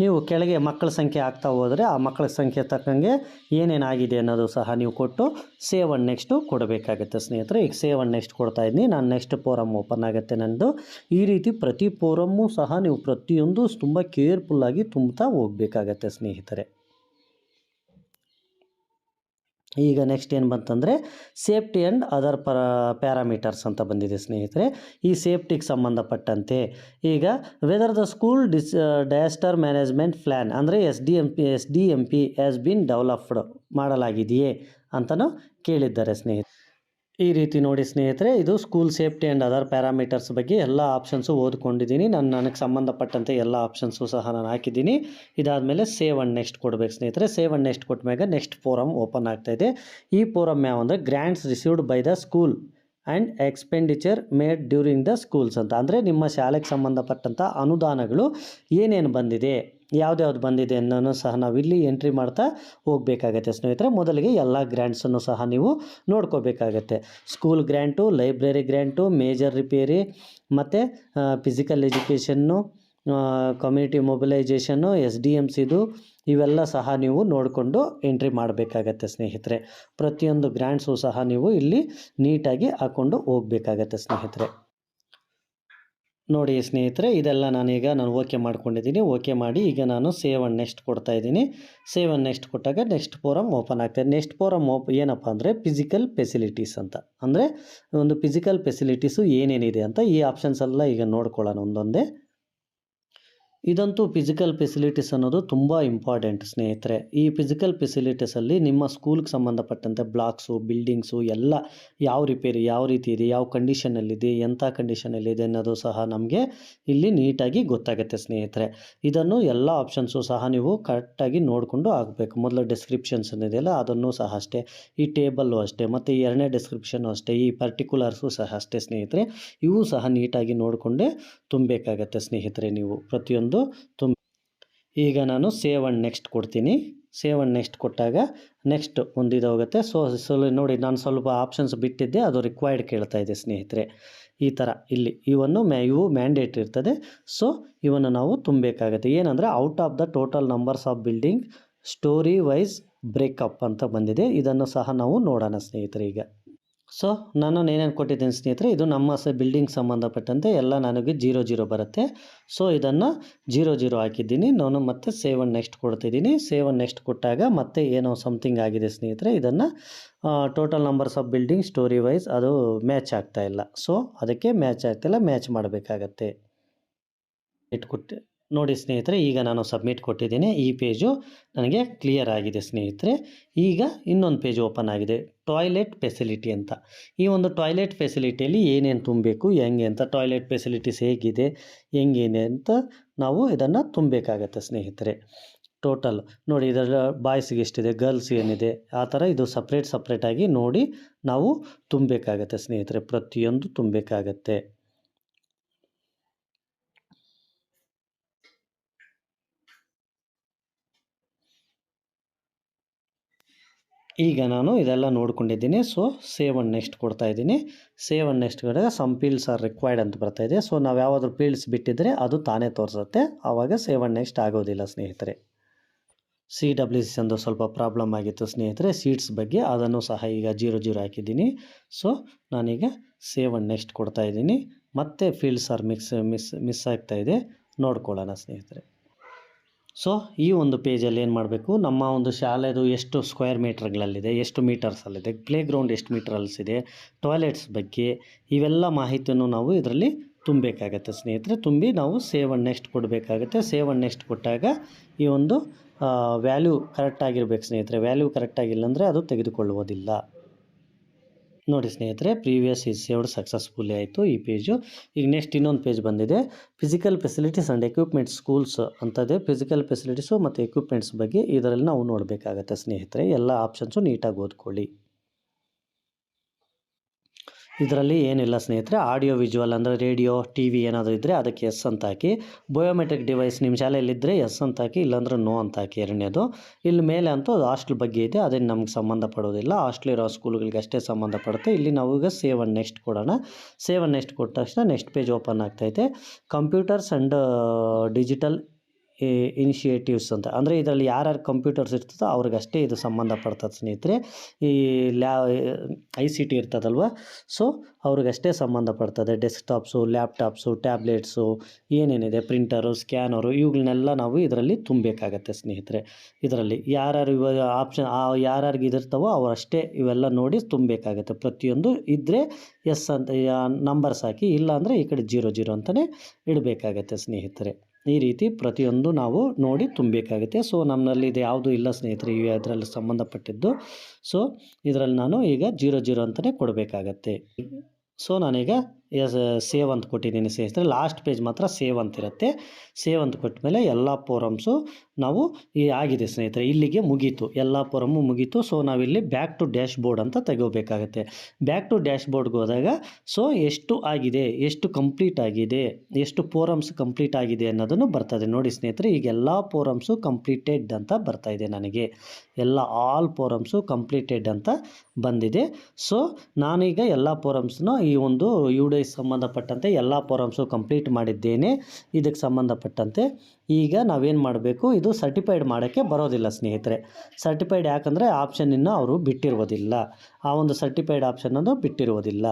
ನೀವು ಕೆಳಗೆ ಮಕ್ಕಳ ಸಂಖ್ಯೆ ಆಗ್ತಾ ಹೋದರೆ ಆ ಮಕ್ಕಳ ಸಂಖ್ಯೆ ತಕ್ಕಂಗೆ ಏನೇನಾಗಿದೆ ಅನ್ನೋದು ಸಹ ನೀವು ಕೊಟ್ಟು ಸೇವ್ ಆ್ಯಂಡ್ ನೆಕ್ಸ್ಟು ಕೊಡಬೇಕಾಗತ್ತೆ ಸ್ನೇಹಿತರೆ. ಈಗ ಸೇವ್ ಆ್ಯಂಡ್ ನೆಕ್ಸ್ಟ್ ಕೊಡ್ತಾ ಇದ್ದೀನಿ. ನಾನು ನೆಕ್ಸ್ಟ್ ಫೋರಮ್ ಓಪನ್ ಆಗುತ್ತೆ ನನ್ನದು. ಈ ರೀತಿ ಪ್ರತಿ ಫೋರಮ್ಮು ಸಹ ನೀವು ಪ್ರತಿಯೊಂದು ತುಂಬ ಕೇರ್ಫುಲ್ಲಾಗಿ ತುಂಬ್ತಾ ಹೋಗಬೇಕಾಗತ್ತೆ ಸ್ನೇಹಿತರೆ. ಈಗ ನೆಕ್ಸ್ಟ್ ಏನು ಬಂತಂದರೆ ಸೇಫ್ಟಿ ಆ್ಯಂಡ್ ಅದರ್ ಪ್ಯಾರಾಮೀಟರ್ಸ್ ಅಂತ ಬಂದಿದೆ ಸ್ನೇಹಿತರೆ. ಈ ಸೇಫ್ಟಿಗೆ ಸಂಬಂಧಪಟ್ಟಂತೆ ಈಗ weather the school disaster management plan ಅಂದರೆ SDMP ಹ್ಯಾಸ್ ಬೀನ್ ಡೆವಲಪ್ಡ್ ಮಾಡಲಾಗಿದೆಯೇ ಅಂತಲೂ ಕೇಳಿದ್ದಾರೆ ಸ್ನೇಹಿತರೆ. ಈ ರೀತಿ ನೋಡಿ ಸ್ನೇಹಿತರೆ, ಇದು school safety and other parameters ಬಗ್ಗೆ ಎಲ್ಲ ಆಪ್ಷನ್ಸು ಓದ್ಕೊಂಡಿದ್ದೀನಿ. ನನಗೆ ಸಂಬಂಧಪಟ್ಟಂತೆ ಎಲ್ಲ ಆಪ್ಷನ್ಸು ಸಹ ನಾನು ಹಾಕಿದ್ದೀನಿ. ಇದಾದಮೇಲೆ ಸೇವ್ ಆ್ಯಂಡ್ ನೆಕ್ಸ್ಟ್ ಕೊಡಬೇಕು ಸ್ನೇಹಿತರೆ. ಸೇವ್ ಆ್ಯಂಡ್ ನೆಕ್ಸ್ಟ್ ಕೊಟ್ಟಾಗ ನೆಕ್ಸ್ಟ್ ಫೋರಮ್ ಓಪನ್ ಆಗ್ತಾಯಿದೆ. ಈ ಫೋರಮ್ ಯಾವ ಅಂದರೆ grants received by the school and expenditure made during the schools ಅಂತ. ಅಂದರೆ ನಿಮ್ಮ ಶಾಲೆಗೆ ಸಂಬಂಧಪಟ್ಟಂಥ ಅನುದಾನಗಳು ಏನೇನು ಬಂದಿದೆ, ಯಾವ್ದ್ಯಾವ್ದು ಬಂದಿದೆ ಅನ್ನೋನು ಸಹ ನಾವಿಲ್ಲಿ ಎಂಟ್ರಿ ಮಾಡ್ತಾ ಹೋಗಬೇಕಾಗತ್ತೆ ಸ್ನೇಹಿತರೆ. ಮೊದಲಿಗೆ ಎಲ್ಲ ಗ್ರ್ಯಾಂಟ್ಸನ್ನು ಸಹ ನೀವು ನೋಡ್ಕೋಬೇಕಾಗತ್ತೆ. School grant, library grant, major repair ಮತ್ತು ಫಿಸಿಕಲ್ ಎಜುಕೇಷನ್ನು, ಕಮ್ಯುನಿಟಿ ಮೊಬಿಲೈಜೇಷನ್ನು, SDMCದು ಇವೆಲ್ಲ ಸಹ ನೀವು ನೋಡಿಕೊಂಡು ಎಂಟ್ರಿ ಮಾಡಬೇಕಾಗತ್ತೆ ಸ್ನೇಹಿತರೆ. ಪ್ರತಿಯೊಂದು ಗ್ರ್ಯಾಂಟ್ಸು ಸಹ ನೀವು ಇಲ್ಲಿ ನೀಟಾಗಿ ಹಾಕ್ಕೊಂಡು ಹೋಗಬೇಕಾಗತ್ತೆ ಸ್ನೇಹಿತರೆ. ನೋಡಿ ಸ್ನೇಹಿತರೆ, ಇದೆಲ್ಲ ನಾನು ಓಕೆ ಮಾಡ್ಕೊಂಡಿದ್ದೀನಿ. ಓಕೆ ಮಾಡಿ ಈಗ ನಾನು ಸೇವ್ ಆ್ಯಂಡ್ ನೆಕ್ಸ್ಟ್ ಕೊಡ್ತಾ ಇದ್ದೀನಿ. ಸೇವ್ ಆ್ಯಂಡ್ ನೆಕ್ಸ್ಟ್ ಕೊಟ್ಟಾಗ ನೆಕ್ಸ್ಟ್ ಫೋರಮ್ ಓಪನ್ ಆಗ್ತಾಯಿದೆ. ನೆಕ್ಸ್ಟ್ ಫೋರಮ್ ಏನಪ್ಪ ಅಂದರೆ ಫಿಸಿಕಲ್ ಫೆಸಿಲಿಟೀಸ್ ಅಂತ. ಅಂದರೆ ಒಂದು ಫಿಸಿಕಲ್ ಫೆಸಿಲಿಟೀಸು ಏನೇನಿದೆ ಅಂತ ಈ ಆಪ್ಷನ್ಸ್ ಎಲ್ಲ ಈಗ ನೋಡ್ಕೊಳ್ಳೋಣ ಒಂದೊಂದೇ. ಇದಂತೂ ಫಿಸಿಕಲ್ ಫೆಸಿಲಿಟೀಸ್ ಅನ್ನೋದು ತುಂಬ ಇಂಪಾರ್ಟೆಂಟ್ ಸ್ನೇಹಿತರೆ. ಈ ಫಿಸಿಕಲ್ ಫೆಸಿಲಿಟೀಸಲ್ಲಿ ನಿಮ್ಮ ಸ್ಕೂಲ್ಗೆ ಸಂಬಂಧಪಟ್ಟಂತೆ ಬ್ಲಾಕ್ಸು, ಬಿಲ್ಡಿಂಗ್ಸು ಎಲ್ಲ ಯಾವ ರಿಪೇರಿ, ಯಾವ ರೀತಿ ಇದೆ, ಯಾವ ಕಂಡೀಷನಲ್ಲಿದೆ, ಎಂಥ ಕಂಡೀಷನಲ್ಲಿದೆ ಅನ್ನೋದು ಸಹ ನಮಗೆ ಇಲ್ಲಿ ನೀಟಾಗಿ ಗೊತ್ತಾಗುತ್ತೆ ಸ್ನೇಹಿತರೆ. ಇದನ್ನು ಎಲ್ಲ ಆಪ್ಷನ್ಸು ಸಹ ನೀವು ಕರೆಕ್ಟಾಗಿ ನೋಡಿಕೊಂಡು ಆಗಬೇಕು. ಮೊದಲು ಡಿಸ್ಕ್ರಿಪ್ಷನ್ಸ್ ಇದೆಯಲ್ಲ ಅದನ್ನು ಸಹ ಅಷ್ಟೇ, ಈ ಟೇಬಲ್ಲು ಅಷ್ಟೇ, ಮತ್ತು ಈ ಎರಡನೇ ಡಿಸ್ಕ್ರಿಪ್ಷನ್ನು ಅಷ್ಟೇ, ಈ ಪರ್ಟಿಕ್ಯುಲರ್ಸು ಸಹ ಅಷ್ಟೇ ಸ್ನೇಹಿತರೆ. ಇವು ಸಹ ನೀಟಾಗಿ ನೋಡಿಕೊಂಡೇ ತುಂಬಬೇಕಾಗತ್ತೆ ಸ್ನೇಹಿತರೆ ನೀವು ಪ್ರತಿಯೊಂದು ಈಗ ನಾನು ಸೇವ್ ಆ್ಯಂಡ್ ನೆಕ್ಸ್ಟ್ ಕೊಡ್ತೀನಿ. ಸೇವ್ ಆ್ಯಂಡ್ ನೆಕ್ಸ್ಟ್ ಕೊಟ್ಟಾಗ ನೆಕ್ಸ್ಟ್ ಒಂದು ಇದಾಗುತ್ತೆ. ನೋಡಿ, ನಾನು ಸ್ವಲ್ಪ ಆಪ್ಷನ್ಸ್ ಬಿಟ್ಟಿದ್ದೆ, ಅದು ರಿಕ್ವೈರ್ಡ್ ಕೇಳ್ತಾ ಇದೆ ಸ್ನೇಹಿತರೆ. ಈ ಥರ ಇಲ್ಲಿ ಇವು ಮ್ಯಾಂಡೇಟ್ ಇರ್ತದೆ. ಸೊ ಇವನ್ನು ನಾವು ತುಂಬಬೇಕಾಗತ್ತೆ. ಏನಂದರೆ out of the total numbers of building story wise breakup ಅಂತ ಬಂದಿದೆ. ಇದನ್ನು ಸಹ ನಾವು ನೋಡೋಣ ಸ್ನೇಹಿತರೆ. ಈಗ ಸೊ ನಾನು ಏನೇನು ಕೊಟ್ಟಿದ್ದೀನಿ ಸ್ನೇಹಿತರೆ, ಇದು ನಮ್ಮ ಬಿಲ್ಡಿಂಗ್ ಸಂಬಂಧಪಟ್ಟಂತೆ ಎಲ್ಲ ನನಗೆ 0 ಬರುತ್ತೆ. ಸೊ ಇದನ್ನು 0 ಹಾಕಿದ್ದೀನಿ ನಾನು. ಮತ್ತೆ ಸೇವ್ ಆ್ಯಂಡ್ ನೆಕ್ಸ್ಟ್ ಕೊಡ್ತಿದ್ದೀನಿ. ಸೇವ್ ಆ್ಯಂಡ್ ನೆಕ್ಸ್ಟ್ ಕೊಟ್ಟಾಗ ಮತ್ತೆ ಏನೋ ಸಮಥಿಂಗ್ ಆಗಿದೆ ಸ್ನೇಹಿತರೆ. ಇದನ್ನು total numbers of building story wise ಅದು ಮ್ಯಾಚ್ ಆಗ್ತಾಯಿಲ್ಲ. ಸೊ ಅದಕ್ಕೆ ಮ್ಯಾಚ್ ಆಗ್ತಾಯಿಲ್ಲ, ಮ್ಯಾಚ್ ಮಾಡಬೇಕಾಗತ್ತೆ. ಇಟ್ಕೊಟ್ಟು ನೋಡಿ ಸ್ನೇಹಿತರೆ, ಈಗ ನಾನು ಸಬ್ಮಿಟ್ ಕೊಟ್ಟಿದ್ದೀನಿ. ಈ ಪೇಜು ನನಗೆ ಕ್ಲಿಯರ್ ಆಗಿದೆ ಸ್ನೇಹಿತರೆ. ಈಗ ಇನ್ನೊಂದು ಪೇಜ್ ಓಪನ್ ಆಗಿದೆ, ಟಾಯ್ಲೆಟ್ ಫೆಸಿಲಿಟಿ ಅಂತ. ಈ ಒಂದು ಟಾಯ್ಲೆಟ್ ಫೆಸಿಲಿಟಿಯಲ್ಲಿ ಏನೇನು ತುಂಬಬೇಕು, ಹೆಂಗೆ ಅಂತ, ಟಾಯ್ಲೆಟ್ ಫೆಸಿಲಿಟೀಸ್ ಹೇಗಿದೆ, ಹೆಂಗೇನೆ ಅಂತ ನಾವು ಇದನ್ನು ತುಂಬಬೇಕಾಗತ್ತೆ ಸ್ನೇಹಿತರೆ. ಟೋಟಲ್ ನೋಡಿ, ಇದರ ಬಾಯ್ಸ್ಗೆ ಎಷ್ಟಿದೆ, ಗರ್ಲ್ಸ್ ಏನಿದೆ, ಆ ಥರ ಇದು ಸಪ್ರೇಟಾಗಿ ನೋಡಿ ನಾವು ತುಂಬಬೇಕಾಗತ್ತೆ ಸ್ನೇಹಿತರೆ. ಪ್ರತಿಯೊಂದು ತುಂಬಬೇಕಾಗತ್ತೆ. ಈಗ ನಾನು ಇದೆಲ್ಲ ನೋಡ್ಕೊಂಡಿದ್ದೀನಿ. ಸೊ ಸೇವ್ ಆ್ಯಂಡ್ ನೆಕ್ಸ್ಟ್ ಕೊಡ್ತಾ ಇದ್ದೀನಿ. ಸೇವ್ ಆ್ಯಂಡ್ ನೆಕ್ಸ್ಟ್ ಕಡೆ ಸಮ್ ಫೀಲ್ಡ್ಸ್ ಆರ್ ರಿಕ್ವೈರ್ಡ್ ಅಂತ ಬರ್ತಾಯಿದೆ. ಸೊ ನಾವು ಯಾವಾದರೂ ಫೀಲ್ಡ್ಸ್ ಬಿಟ್ಟಿದ್ದರೆ ಅದು ತಾನೇ ತೋರಿಸುತ್ತೆ, ಆವಾಗ ಸೇವ್ ಆ್ಯಂಡ್ ನೆಕ್ಸ್ಟ್ ಆಗೋದಿಲ್ಲ ಸ್ನೇಹಿತರೆ. CWC ಒಂದು ಸ್ವಲ್ಪ ಪ್ರಾಬ್ಲಮ್ ಆಗಿತ್ತು ಸ್ನೇಹಿತರೆ ಸೀಟ್ಸ್ ಬಗ್ಗೆ, ಅದನ್ನು ಸಹ ಈಗ 0 ಹಾಕಿದ್ದೀನಿ. ಸೊ ನಾನೀಗ ಸೇವ್ ಆ್ಯಂಡ್ ನೆಕ್ಸ್ಟ್ ಕೊಡ್ತಾ ಇದ್ದೀನಿ. ಮತ್ತೆ ಫೀಲ್ಡ್ಸ್ ಆರ್ ಮಿಸ್ ಆಗ್ತಾಯಿದೆ, ನೋಡ್ಕೊಳ್ಳೋಣ ಸ್ನೇಹಿತರೆ. ಸೊ ಈ ಒಂದು ಪೇಜಲ್ಲಿ ಏನು ಮಾಡಬೇಕು, ನಮ್ಮ ಒಂದು ಶಾಲೆದು ಎಷ್ಟು ಸ್ಕ್ವೇರ್ ಮೀಟರ್ಗಳಲ್ಲಿದೆ, ಎಷ್ಟು ಮೀಟರ್ಸಲ್ಲಿದೆ, ಪ್ಲೇ ಗ್ರೌಂಡ್ ಎಷ್ಟು ಮೀಟರ್ಸಿದೆ, ಟಾಯ್ಲೆಟ್ಸ್ ಬಗ್ಗೆ ಇವೆಲ್ಲ ಮಾಹಿತಿಯನ್ನು ನಾವು ಇದರಲ್ಲಿ ತುಂಬಬೇಕಾಗತ್ತೆ ಸ್ನೇಹಿತರೆ. ತುಂಬಿ ನಾವು ಸೇವ್ ಆ್ಯಂಡ್ ನೆಕ್ಸ್ಟ್ ಕೊಡಬೇಕಾಗತ್ತೆ. ಸೇವ್ ಆ್ಯಂಡ್ ನೆಕ್ಸ್ಟ್ ಕೊಟ್ಟಾಗ ಈ ಒಂದು ವ್ಯಾಲ್ಯೂ ಕರೆಕ್ಟಾಗಿರ್ಬೇಕು ಸ್ನೇಹಿತರೆ. ವ್ಯಾಲ್ಯೂ ಕರೆಕ್ಟಾಗಿಲ್ಲ ಅಂದರೆ ಅದು ತೆಗೆದುಕೊಳ್ಳುವುದಿಲ್ಲ. ನೋಡಿ ಸ್ನೇಹಿತರೆ, ಪ್ರೀವಿಯಸ್ ಈಸ್ ಸೇವ್ಡ್ ಸಕ್ಸಸ್ಫುಲ್ಲಿ ಆಯಿತು ಈ ಪೇಜು. ಈಗ ನೆಕ್ಸ್ಟ್ ಇನ್ನೊಂದು ಪೇಜ್ ಬಂದಿದೆ, physical facilities and equipments schools ಅಂತದೆ. ಫಿಸಿಕಲ್ ಫೆಸಿಲಿಟೀಸು ಮತ್ತು ಎಕ್ವಿಪ್ಮೆಂಟ್ಸ್ ಬಗ್ಗೆ ಇದರಲ್ಲಿ ನಾವು ನೋಡಬೇಕಾಗತ್ತೆ ಸ್ನೇಹಿತರೆ. ಎಲ್ಲ ಆಪ್ಷನ್ಸು ನೀಟಾಗಿ ಓದ್ಕೊಳ್ಳಿ. ಇದರಲ್ಲಿ ಏನಿಲ್ಲ ಸ್ನೇಹಿತರೆ, ಆಡಿಯೋ ವಿಜುವಲ್ ಅಂದರೆ ರೇಡಿಯೋ ಟಿ ವಿ ಏನಾದರೂ ಇದ್ದರೆ ಅದಕ್ಕೆ ಎಸ್ ಅಂತ ಹಾಕಿ, ಬಯೋಮೆಟ್ರಿಕ್ ಡಿವೈಸ್ ನಿಮ್ಮ ಶಾಲೆಯಲ್ಲಿದ್ದರೆ ಎಸ್ ಅಂತ ಹಾಕಿ, ಇಲ್ಲಾಂದ್ರೆ ನೋ ಅಂತ ಹಾಕಿ. ಎರಡನೇದು ಇಲ್ಲಿ ಮೇಲೆ ಅಂತೂ ಹಾಸ್ಟೆಲ್ ಬಗ್ಗೆ ಇದೆ, ಅದೇನು ನಮ್ಗೆ ಸಂಬಂಧಪಡೋದಿಲ್ಲ, ಹಾಸ್ಟೆಲ್ ಇರೋ ಸ್ಕೂಲ್ಗಳಿಗೆ ಅಷ್ಟೇ ಸಂಬಂಧಪಡುತ್ತೆ. ಇಲ್ಲಿ ನಾವು ಈಗ ಸೇವ್ ಆ್ಯಂಡ್ ನೆಕ್ಸ್ಟ್ ಕೊಡೋಣ. ಸೇವ್ ಆ್ಯಂಡ್ ನೆಕ್ಸ್ಟ್ ಕೊಟ್ಟ ತಕ್ಷಣ ನೆಕ್ಸ್ಟ್ ಪೇಜ್ ಓಪನ್ ಆಗ್ತೈತೆ. ಕಂಪ್ಯೂಟರ್ಸ್ ಆ್ಯಂಡ್ ಡಿಜಿಟಲ್ ಇನಿಷಿಯೇಟಿವ್ಸ್ ಅಂತ, ಅಂದರೆ ಇದರಲ್ಲಿ ಯಾರ್ಯಾರು ಕಂಪ್ಯೂಟರ್ಸ್ ಇರ್ತದೋ ಅವ್ರಿಗಷ್ಟೇ ಇದು ಸಂಬಂಧಪಡ್ತದೆ ಸ್ನೇಹಿತರೆ. ಈ ICT ಇರ್ತದಲ್ವ, ಸೊ ಅವ್ರಿಗಷ್ಟೇ ಸಂಬಂಧಪಡ್ತದೆ. ಡೆಸ್ಕ್ಟಾಪ್ಸು, ಲ್ಯಾಪ್ಟಾಪ್ಸು, ಟ್ಯಾಬ್ಲೆಟ್ಸು, ಏನೇನಿದೆ ಪ್ರಿಂಟರು, ಸ್ಕ್ಯಾನರು, ಇವುಗಳನ್ನೆಲ್ಲ ನಾವು ಇದರಲ್ಲಿ ತುಂಬಬೇಕಾಗತ್ತೆ ಸ್ನೇಹಿತರೆ. ಇದರಲ್ಲಿ ಯಾರ್ಯಾರು ಇವಾಗ ಆಪ್ಷನ್ ಯಾರ್ಯಾರಿಗೆ ಇದಿರ್ತಾವೋ ಅವರಷ್ಟೇ ಇವೆಲ್ಲ ನೋಡಿ ತುಂಬಬೇಕಾಗತ್ತೆ. ಪ್ರತಿಯೊಂದು ಇದ್ದರೆ ಎಸ್ ಅಂತ ನಂಬರ್ಸ್ ಹಾಕಿ, ಇಲ್ಲ ಅಂದರೆ ಈ ಕಡೆ 00 ಅಂತಲೇ ಇಡಬೇಕಾಗತ್ತೆ ಸ್ನೇಹಿತರೆ. ಈ ರೀತಿ ಪ್ರತಿಯೊಂದು ನಾವು ನೋಡಿ ತುಂಬಬೇಕಾಗುತ್ತೆ. ಸೊ ನಮ್ಮಲ್ಲಿ ಇದು ಯಾವುದು ಇಲ್ಲ ಸ್ನೇಹಿತರೆ ಇದರಲ್ಲಿ ಸಂಬಂಧಪಟ್ಟಿದ್ದು. ಸೊ ಇದರಲ್ಲಿ ನಾನು ಈಗ 00 ಅಂತಲೇ ಕೊಡಬೇಕಾಗತ್ತೆ. ಸೊ ನಾನೀಗ ಸೇವ್ ಅಂತ ಕೊಟ್ಟಿದ್ದೀನಿ ಸ್ನೇಹಿತರೆ. ಲಾಸ್ಟ್ ಪೇಜ್ ಮಾತ್ರ ಸೇವ್ ಅಂತಿರುತ್ತೆ. ಸೇವ್ ಅಂತ ಕೊಟ್ಟ ಮೇಲೆ ಎಲ್ಲ ಫೋರಮ್ಸು ನಾವು ಆಗಿದೆ ಸ್ನೇಹಿತರೆ. ಇಲ್ಲಿಗೆ ಮುಗೀತು, ಎಲ್ಲ ಫೋರಮ್ಮು ಮುಗೀತು. ಸೊ ನಾವಿಲ್ಲಿ ಬ್ಯಾಕ್ ಟು ಡ್ಯಾಶ್ ಬೋರ್ಡ್ ಅಂತ ತೆಗೋಬೇಕಾಗತ್ತೆ. ಬ್ಯಾಕ್ ಟು ಡ್ಯಾಶ್ ಬೋರ್ಡ್ಗೆ ಹೋದಾಗ ಸೊ ಎಷ್ಟು ಆಗಿದೆ, ಎಷ್ಟು ಕಂಪ್ಲೀಟ್ ಆಗಿದೆ, ಎಷ್ಟು ಫೋರಮ್ಸ್ ಕಂಪ್ಲೀಟ್ ಆಗಿದೆ ಅನ್ನೋದನ್ನು ಬರ್ತದೆ. ನೋಡಿ ಸ್ನೇಹಿತರೆ, ಈಗ ಎಲ್ಲ ಫೋರಮ್ಸು ಕಂಪ್ಲೀಟೆಡ್ ಅಂತ ಬರ್ತಾಯಿದೆ ನನಗೆ. ಎಲ್ಲ ಆಲ್ ಫೋರಮ್ಸು ಕಂಪ್ಲೀಟೆಡ್ ಅಂತ ಬಂದಿದೆ. ಸೊ ನಾನೀಗ ಎಲ್ಲ ಫೋರಮ್ಸ್ನ ಈ ಒಂದು ಸಂಬಂಧಪಟ್ಟಂತೆ ಎಲ್ಲ ಫೋರಮ್ಸು ಕಂಪ್ಲೀಟ್ ಮಾಡಿದ್ದೇನೆ. ಇದಕ್ಕೆ ಸಂಬಂಧಪಟ್ಟಂತೆ ಈಗ ನಾವೇನು ಮಾಡಬೇಕು, ಇದು ಸರ್ಟಿಫೈಡ್ ಮಾಡೋಕ್ಕೆ ಬರೋದಿಲ್ಲ ಸ್ನೇಹಿತರೆ. ಸರ್ಟಿಫೈಡ್ ಯಾಕಂದರೆ ಆಪ್ಷನನ್ನು ಅವರು ಬಿಟ್ಟಿರುವುದಿಲ್ಲ, ಆ ಒಂದು ಸರ್ಟಿಫೈಡ್ ಆಪ್ಷನನ್ನು ಬಿಟ್ಟಿರುವುದಿಲ್ಲ.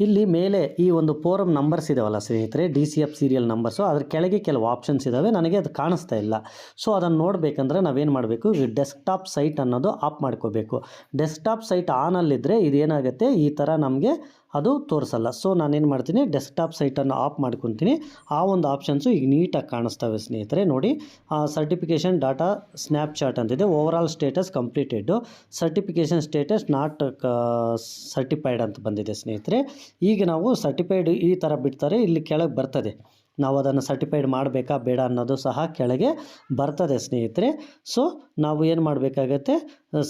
ಇಲ್ಲಿ ಮೇಲೆ ಈ ಒಂದು ಫೋರಮ್ ನಂಬರ್ಸ್ ಇದಾವಲ್ಲ ಸ್ನೇಹಿತರೆ, DCF ಸೀರಿಯಲ್ ನಂಬರ್ಸು, ಅದ್ರ ಕೆಳಗೆ ಕೆಲವು ಆಪ್ಷನ್ಸ್ ಇದ್ದಾವೆ, ನನಗೆ ಅದು ಕಾಣಿಸ್ತಾ ಇಲ್ಲ. ಸೊ ಅದನ್ನು ನೋಡಬೇಕಂದ್ರೆ ನಾವೇನು ಮಾಡಬೇಕು, ಈ ಡೆಸ್ಕ್ಟಾಪ್ ಸೈಟ್ ಅನ್ನೋದು ಆಫ್ ಮಾಡ್ಕೋಬೇಕು. ಡೆಸ್ಕ್ಟಾಪ್ ಸೈಟ್ ಆನಲ್ಲಿದ್ದರೆ ಇದೇನಾಗುತ್ತೆ, ಈ ಥರ ನಮಗೆ ಅದು ತೋರಿಸಲ್ಲ. ಸೊ ನಾನೇನು ಮಾಡ್ತೀನಿ, ಡೆಸ್ಕ್ಟಾಪ್ ಸೈಟನ್ನು ಆಫ್ ಮಾಡ್ಕೊತೀನಿ. ಆ ಒಂದು ಆಪ್ಷನ್ಸು ಈಗ ನೀಟಾಗಿ ಕಾಣಿಸ್ತವೆ ಸ್ನೇಹಿತರೆ. ನೋಡಿ, ಸರ್ಟಿಫಿಕೇಷನ್ ಡಾಟಾ ಸ್ನ್ಯಾಪ್ಚಾಟ್ ಅಂತಿದೆ, overall status completed, certification status not certified ಅಂತ ಬಂದಿದೆ ಸ್ನೇಹಿತರೆ. ಈಗ ನಾವು ಸರ್ಟಿಫೈಡ್ ಈ ಥರ ಬಿಡ್ತಾರೆ, ಇಲ್ಲಿ ಕೆಳಗೆ ಬರ್ತದೆ. ನಾವು ಅದನ್ನು ಸರ್ಟಿಫೈಡ್ ಮಾಡಬೇಕಾ ಬೇಡ ಅನ್ನೋದು ಸಹ ಕೆಳಗೆ ಬರ್ತದೆ ಸ್ನೇಹಿತರೆ. ಸೊ ನಾವು ಏನು ಮಾಡಬೇಕಾಗತ್ತೆ,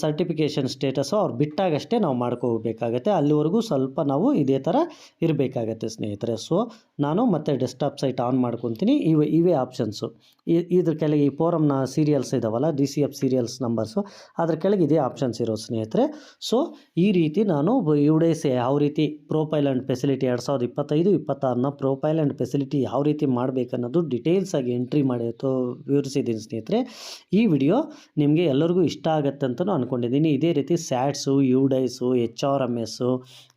ಸರ್ಟಿಫಿಕೇಷನ್ ಸ್ಟೇಟಸ್ಸು ಅವ್ರು ಬಿಟ್ಟಾಗಷ್ಟೇ ನಾವು ಮಾಡ್ಕೋಬೇಕಾಗತ್ತೆ. ಅಲ್ಲಿವರೆಗೂ ಸ್ವಲ್ಪ ನಾವು ಇದೇ ಥರ ಇರಬೇಕಾಗತ್ತೆ ಸ್ನೇಹಿತರೆ. ಸೊ ನಾನು ಮತ್ತೆ ಡೆಸ್ಕ್ಟಾಪ್ ಸೈಟ್ ಆನ್ ಮಾಡ್ಕೊತೀನಿ. ಇವೇ ಆಪ್ಷನ್ಸು ಇದ್ರ ಕೆಳಗೆ ಈ ಫೋರಮ್ನ ಸೀರಿಯಲ್ಸ್ ಇದಾವಲ್ಲ, DCF ಸೀರಿಯಲ್ಸ್ ನಂಬರ್ಸು, ಅದ್ರ ಕೆಳಗೆ ಇದೇ ಆಪ್ಷನ್ಸ್ ಇರೋ ಸ್ನೇಹಿತರೆ. ಸೊ ಈ ರೀತಿ ನಾನು UDASE ಯಾವ ರೀತಿ ಪ್ರೊಫೈಲ್ ಆ್ಯಂಡ್ ಫೆಸಿಲಿಟಿ 2025-26ನ ಪ್ರೊಫೈಲ್ ಆ್ಯಂಡ್ ಫೆಸಿಲಿಟಿ ಯಾವ ರೀತಿ ಮಾಡಬೇಕನ್ನೋದು ಡೀಟೇಲ್ಸಾಗಿ ಎಂಟ್ರಿ ಮಾಡಿ ವಿವರಿಸಿದ್ದೀನಿ ಸ್ನೇಹಿತರೆ. ಈ ವಿಡಿಯೋ ನಿಮಗೆ ಎಲ್ಲರಿಗೂ ಇಷ್ಟ ಆಗುತ್ತೆ ಅಂತಲೂ ಅಂದ್ಕೊಂಡಿದ್ದೀನಿ. ಇದೇ ರೀತಿ ಸ್ಯಾಟ್ಸು, UDASE, HRMS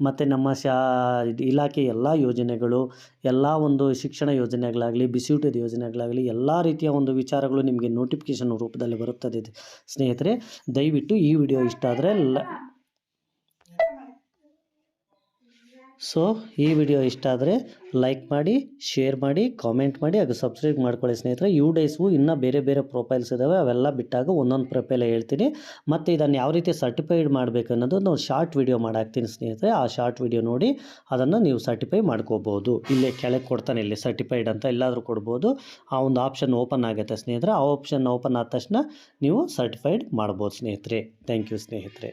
ಮತ್ತು ನಮ್ಮ ಇಲಾಖೆ ಎಲ್ಲ ಯೋಜನೆಗಳು, ಎಲ್ಲ ಒಂದು ಶಿಕ್ಷಣ ಯೋಜನೆಗಳಾಗಲಿ, ಬಿಸಿಯೂಟದ ಯೋಜನೆಗಳಾಗಲಿ, ಎಲ್ಲ ರೀತಿಯ ಒಂದು ವಿಚಾರಗಳು ನಿಮಗೆ ನೋಟಿಫಿಕೇಷನ್ ರೂಪದಲ್ಲಿ ಬರುತ್ತದೆ ಸ್ನೇಹಿತರೆ. ದಯವಿಟ್ಟು ಈ ವಿಡಿಯೋ ಇಷ್ಟ ಆದರೆ ಈ ವಿಡಿಯೋ ಇಷ್ಟ ಆದರೆ ಲೈಕ್ ಮಾಡಿ, ಶೇರ್ ಮಾಡಿ, ಕಾಮೆಂಟ್ ಮಾಡಿ, ಹಾಗೂ ಸಬ್ಸ್ಕ್ರೈಬ್ ಮಾಡ್ಕೊಳ್ಳಿ ಸ್ನೇಹಿತರೆ. UDASE ಇನ್ನೂ ಬೇರೆ ಬೇರೆ ಪ್ರೊಫೈಲ್ಸ್ ಇದ್ದಾವೆ, ಅವೆಲ್ಲ ಬಿಟ್ಟಾಗ ಒಂದೊಂದು ಪ್ರೊಫೈಲ್ ಹೇಳ್ತೀನಿ. ಮತ್ತು ಇದನ್ನು ಯಾವ ರೀತಿ ಸರ್ಟಿಫೈಡ್ ಮಾಡಬೇಕು ಅನ್ನೋದು ನಾವು ಶಾರ್ಟ್ ವಿಡಿಯೋ ಮಾಡಾಕ್ತೀನಿ ಸ್ನೇಹಿತರೆ. ಆ ಶಾರ್ಟ್ ವಿಡಿಯೋ ನೋಡಿ ಅದನ್ನು ನೀವು ಸರ್ಟಿಫೈ ಮಾಡ್ಕೋಬೋದು. ಇಲ್ಲೇ ಕೆಳಗೆ ಕೊಡ್ತಾನೆ, ಇಲ್ಲಿ ಸರ್ಟಿಫೈಡ್ ಅಂತ ಎಲ್ಲಾದರೂ ಕೊಡ್ಬೋದು. ಆ ಒಂದು ಆಪ್ಷನ್ ಓಪನ್ ಆಗುತ್ತೆ ಸ್ನೇಹಿತರೆ. ಆ ಆಪ್ಷನ್ ಓಪನ್ ಆದ ತಕ್ಷಣ ನೀವು ಸರ್ಟಿಫೈಡ್ ಮಾಡ್ಬೋದು ಸ್ನೇಹಿತರೆ. ಥ್ಯಾಂಕ್ ಯು ಸ್ನೇಹಿತರೆ.